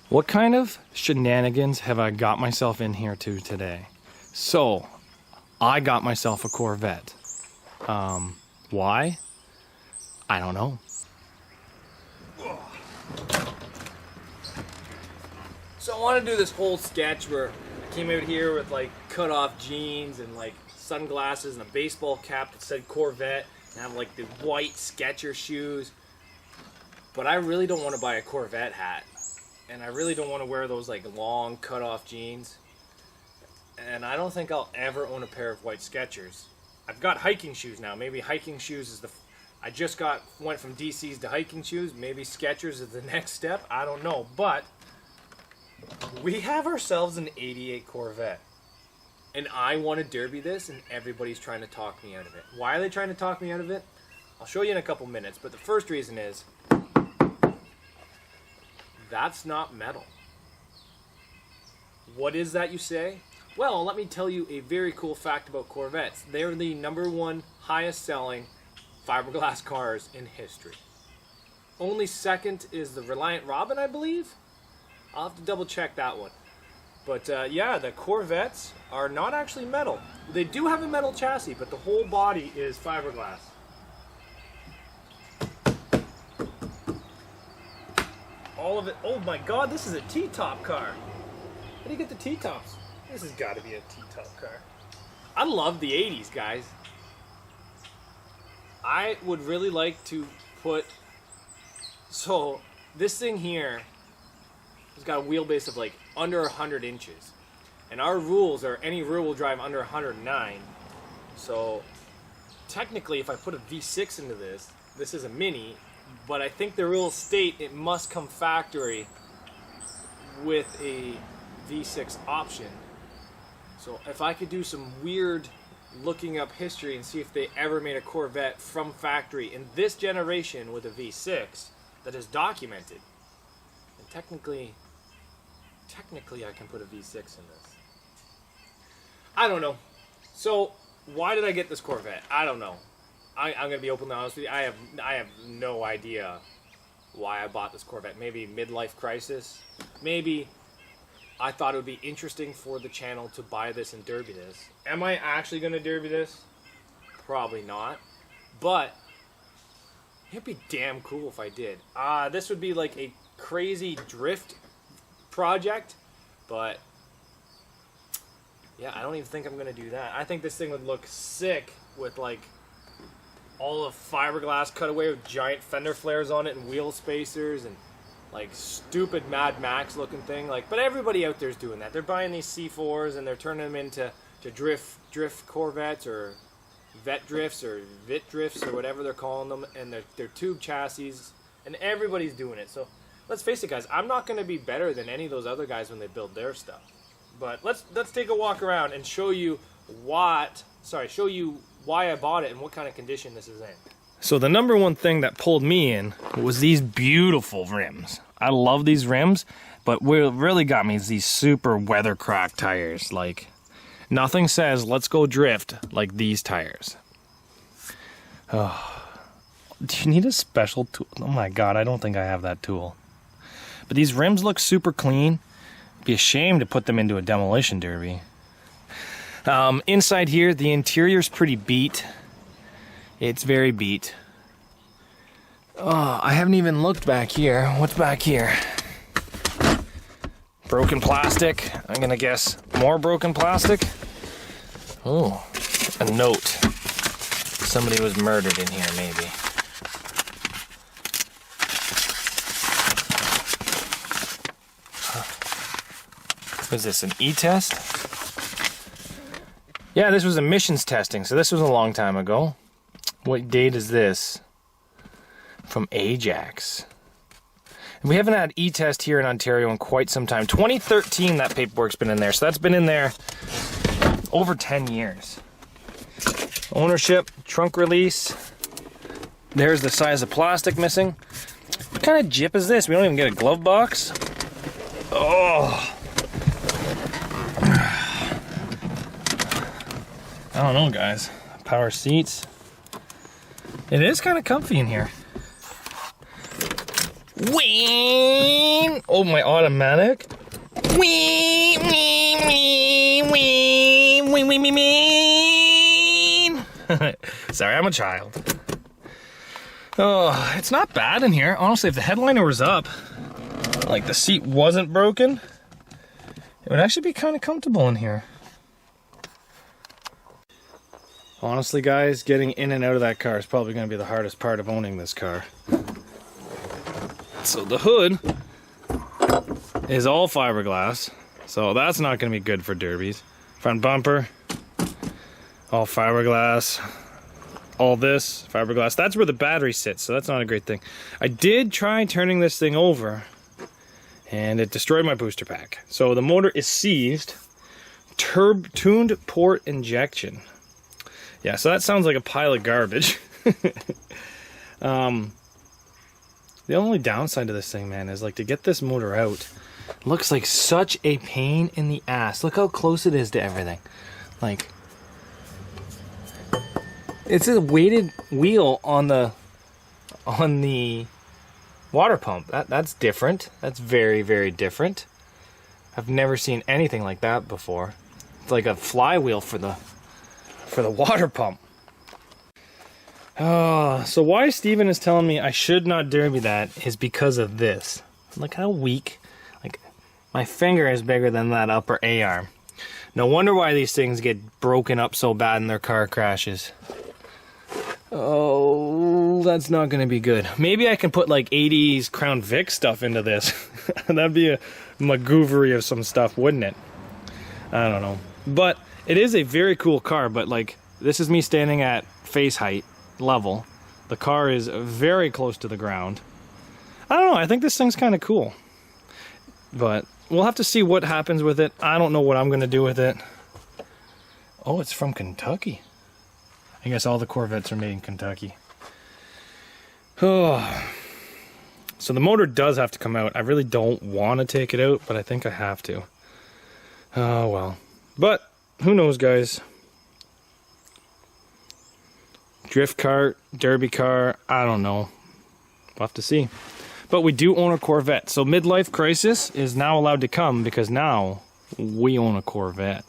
What kind of shenanigans have I got myself in here to today? So, I got myself a Corvette. Why? I don't know. So I want to do this whole sketch where I came out here with like cut off jeans and like sunglasses and a baseball cap that said Corvette and have like the white Skechers shoes. But I really don't want to buy a Corvette hat. And I really don't want to wear those like long cut off jeans. And I don't think I'll ever own a pair of white Skechers. I've got hiking shoes now. Maybe hiking shoes is I just went from DC's to hiking shoes. Maybe Skechers is the next step. I don't know. But we have ourselves an '88 Corvette. And I want to derby this, and everybody's trying to talk me out of it. Why are they trying to talk me out of it? I'll show you in a couple minutes. But the first reason is, that's not metal. What is that, you say? Well, let me tell you a very cool fact about Corvettes. They're the #1 highest selling fiberglass cars in history. Only second is the Reliant Robin, I believe. I'll have to double check that one. But yeah, the Corvettes are not actually metal. They do have a metal chassis, but the whole body is fiberglass. All of it. Oh my God, this is a T-top car. How do you get the T-tops? This has got to be a T-top car. I love the 80s, guys. I would really like to put... So, this thing here has got a wheelbase of like under 100 inches. And our rules are any rear-wheel drive under 109. So, technically, if I put a V6 into this, this is a Mini, but I think the rules state it must come factory with a V6 option. So if I could do some weird looking up history and see if they ever made a Corvette from factory in this generation with a V6 that is documented, and technically I can put a V6 in this. I don't know. So why did I get this Corvette? I don't know. I'm gonna be openly honest with you. I have no idea why I bought this Corvette. Maybe midlife crisis. Maybe I thought it would be interesting for the channel to buy this and derby this. Am I actually gonna derby this? Probably not. But it'd be damn cool if I did. This would be like a crazy drift project, but yeah, I don't even think I'm gonna do that. I think this thing would look sick with like all of fiberglass cut away with giant fender flares on it and wheel spacers and like stupid Mad Max looking thing. Like, but everybody out there's doing that. They're buying these C4s and they're turning them into drift Corvettes or Vet drifts or Vit drifts or whatever they're calling them, and they're tube chassis, and everybody's doing it. So let's face it, guys, I'm not going to be better than any of those other guys when they build their stuff. But let's take a walk around and show you why I bought it and what kind of condition this is in. So the #1 thing that pulled me in was these beautiful rims. I love these rims, but what really got me is these super weather cracked tires. Like, nothing says let's go drift like these tires. Oh, do you need a special tool? Oh my God, I don't think I have that tool. But these rims look super clean. It'd be a shame to put them into a demolition derby. Inside here, the interior's pretty beat. It's very beat. Oh, I haven't even looked back here. What's back here? Broken plastic. I'm gonna guess more broken plastic. Oh, a note. Somebody was murdered in here, maybe. Was this an e-test? Yeah, this was emissions testing, so this was a long time ago. What date is this? From Ajax. And we haven't had e-test here in Ontario in quite some time. 2013 that paperwork's been in there, so that's been in there over 10 years. Ownership, trunk release. There's the size of plastic missing. What kind of jip is this? We don't even get a glove box? Oh. I don't know, guys. Power seats. It is kind of comfy in here. Whee! Oh, my automatic. Whee! Whee! Whee! Whee! Whee! Whee! Whee! Whee! Sorry, I'm a child. Oh, it's not bad in here. Honestly, if the headliner was up, like the seat wasn't broken, it would actually be kind of comfortable in here. Honestly, guys, getting in and out of that car is probably going to be the hardest part of owning this car. So the hood is all fiberglass, so that's not going to be good for derbies. Front bumper, all fiberglass. All this fiberglass. That's where the battery sits, so that's not a great thing. I did try turning this thing over, and it destroyed my booster pack. So the motor is seized. Tuned port injection. Yeah, so that sounds like a pile of garbage. The only downside to this thing, man, is like to get this motor out. Looks like such a pain in the ass. Look how close it is to everything. Like, it's a weighted wheel on the water pump. That's different. That's very, very different. I've never seen anything like that before. It's like a flywheel for the water pump. Oh, so why Steven is telling me I should not derby that is because of this. Look how weak. Like, my finger is bigger than that upper A arm. No wonder why these things get broken up so bad in their car crashes. Oh, that's not going to be good. Maybe I can put like 80s Crown Vic stuff into this. That'd be a magoovery of some stuff, wouldn't it? I don't know. But it is a very cool car, but like, this is me standing at face height level. The car is very close to the ground. I don't know, I think this thing's kind of cool. But we'll have to see what happens with it. I don't know what I'm going to do with it. Oh, it's from Kentucky. I guess all the Corvettes are made in Kentucky. Oh. So the motor does have to come out. I really don't want to take it out, but I think I have to. Oh, well. But, who knows, guys. Drift cart, derby car, I don't know. We'll have to see. But we do own a Corvette. So midlife crisis is now allowed to come because now we own a Corvette.